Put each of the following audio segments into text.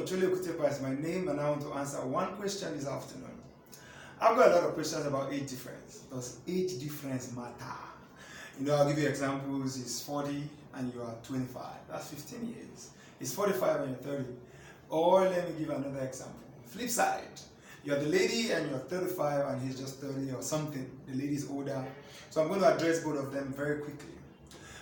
Chole Kutepa is my name, and I want to answer one question this afternoon. I've got a lot of questions about age difference. Does age difference matter? I'll give you examples. It's 40 and you are 25. That's 15 years. It's 45 and you're 30. Or let me give another example. Flip side. You're the lady and you're 35 and he's just 30 or something. The lady's older. So I'm going to address both of them very quickly.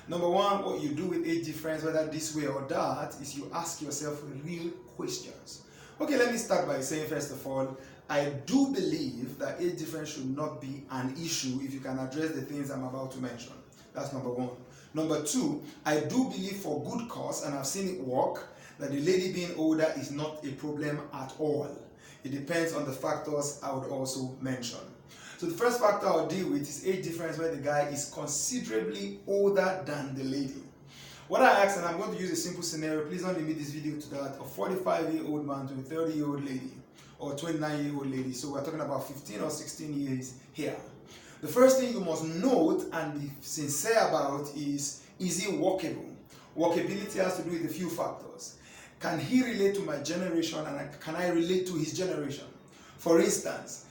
Number one, what you do with age difference, whether this way or that, is you ask yourself real questions. Okay, let me start by saying, first of all, I do believe that age difference should not be an issue if you can address the things I'm about to mention. That's number one. Number two, I do believe for good cause, and I've seen it work, that the lady being older is not a problem at all. It depends on the factors I would also mention. So the first factor I'll deal with is age difference where the guy is considerably older than the lady. What I ask, and I'm going to use a simple scenario, please don't limit this video to that, a 45-year-old man to a 30-year-old lady or 29-year-old lady. So we're talking about 15 or 16 years here. The first thing you must note and be sincere about is he walkable? Walkability has to do with a few factors. Can he relate to my generation and can I relate to his generation? For instance,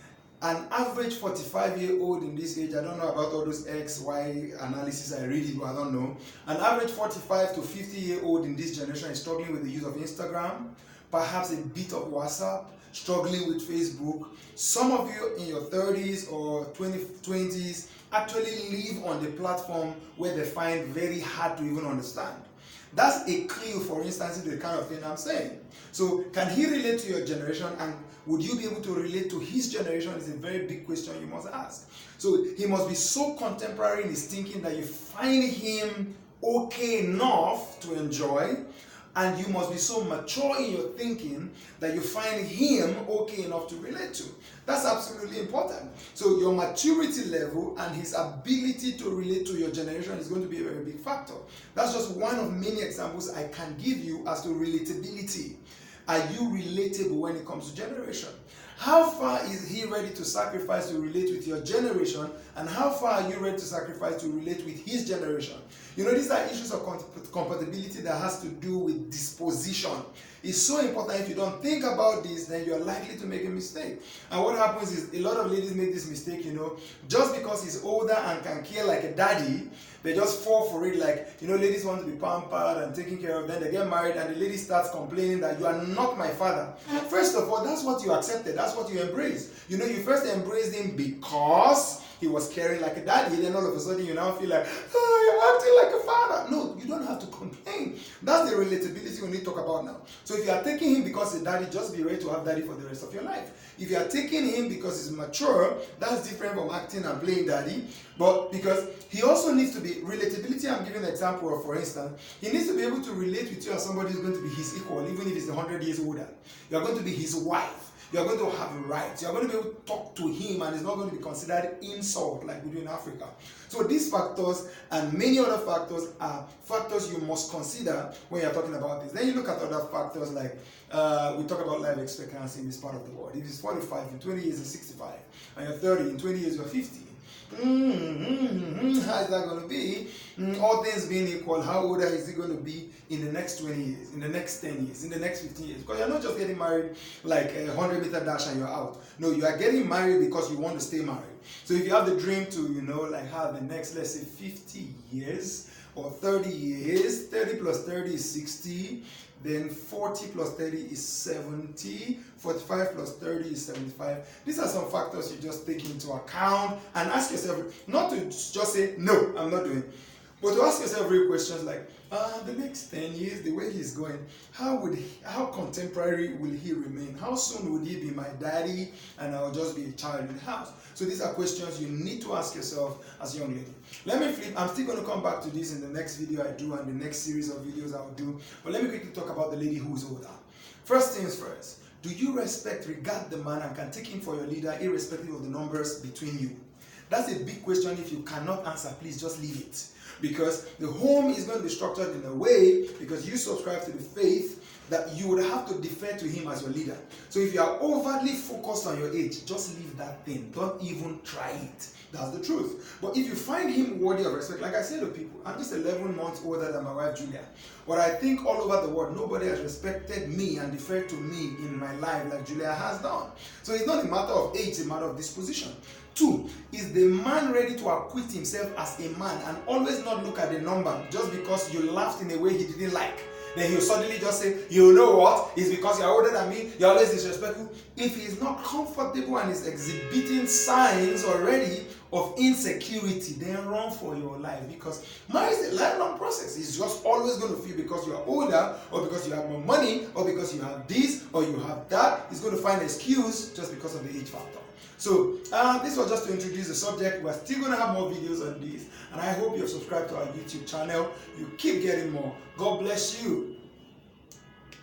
an average 45-year-old in this age, I don't know about all those X, Y analysis, I read it, but I don't know. An average 45 to 50-year-old in this generation is struggling with the use of Instagram, perhaps a bit of WhatsApp, struggling with Facebook. Some of you in your 30s or 20s actually live on the platform where they find very hard to even understand. That's a clue, for instance, to the kind of thing I'm saying. So, can he relate to your generation, and would you be able to relate to his generation is a very big question you must ask. So, he must be so contemporary in his thinking that you find him okay enough to enjoy, and you must be so mature in your thinking that you find him okay enough to relate to. That's absolutely important. So your maturity level and his ability to relate to your generation is going to be a very big factor. That's just one of many examples I can give you as to relatability. Are you relatable when it comes to generation? How far is he ready to sacrifice to relate with your generation, and how far are you ready to sacrifice to relate with his generation? These are issues of compatibility that has to do with disposition. It's so important. If you don't think about this, then you're likely to make a mistake. And what happens is a lot of ladies make this mistake, just because he's older and can care like a daddy, they just fall for it. Like, ladies want to be pampered and taken care of, then they get married and the lady starts complaining that you are not my father. First of all, that's what you accepted, that's what you embraced. You first embraced him because he was caring like a daddy, then all of a sudden you now feel like, oh, you're acting like a father. No, you don't have to complain. That's the relatability we need to talk about now. So if you are taking him because he's daddy, just be ready to have daddy for the rest of your life. If you are taking him because he's mature, that's different from acting and playing daddy. But because he also needs to be, relatability, I'm giving an example of, for instance, he needs to be able to relate with you as somebody who's going to be his equal, even if he's 100 years older. You're going to be his wife. You're going to have rights. You're going to be able to talk to him, and it's not going to be considered insult like we do in Africa. So these factors and many other factors are factors you must consider when you're talking about this. Then you look at other factors like we talk about life expectancy in this part of the world. If it's 45, in 20 years it's 65, and you're 30, in 20 years you're 50. How is that going to be? All things being equal, how older is he going to be in the next 20 years, in the next 10 years, in the next 15 years? Because you're not just getting married like a 100-meter dash and you're out. No, you are getting married because you want to stay married. So if you have the dream to, have the next, let's say, 50 years or 30 years, 30 plus 30 is 60, then 40 plus 30 is 70, 45 plus 30 is 75. These are some factors you just take into account and ask yourself, not to just say, no, I'm not doing it, but to ask yourself real questions like, the next 10 years, the way he's going, how contemporary will he remain? How soon would he be my daddy and I'll just be a child in the house? So these are questions you need to ask yourself as a young lady. Let me flip. I'm still going to come back to this in the next video I do and the next series of videos I will do. But let me quickly talk about the lady who is older. First things first. Do you respect, regard the man, and can take him for your leader irrespective of the numbers between you? That's a big question. If you cannot answer, please just leave it. Because the home is going to be structured in a way, because you subscribe to the faith, that you would have to defer to him as your leader. So if you are overly focused on your age, just leave that thing. Don't even try it. That's the truth. But if you find him worthy of respect, like I say to people, I'm just 11 months older than my wife Julia. But I think all over the world, nobody has respected me and deferred to me in my life like Julia has done. So it's not a matter of age, it's a matter of disposition. 2, is the man ready to acquit himself as a man and always not look at the number just because you laughed in a way he didn't like? Then he'll suddenly just say, you know what, it's because you're older than me, you're always disrespectful. If he's not comfortable and is exhibiting signs already of insecurity, then run for your life, because marriage is a lifelong process. It's just always going to feel because you're older, or because you have more money, or because you have this, or you have that. It's going to find an excuse just because of the age factor. So this was just to introduce the subject. We're still going to have more videos on this, and I hope you've subscribed to our YouTube channel. You keep getting more. God bless you.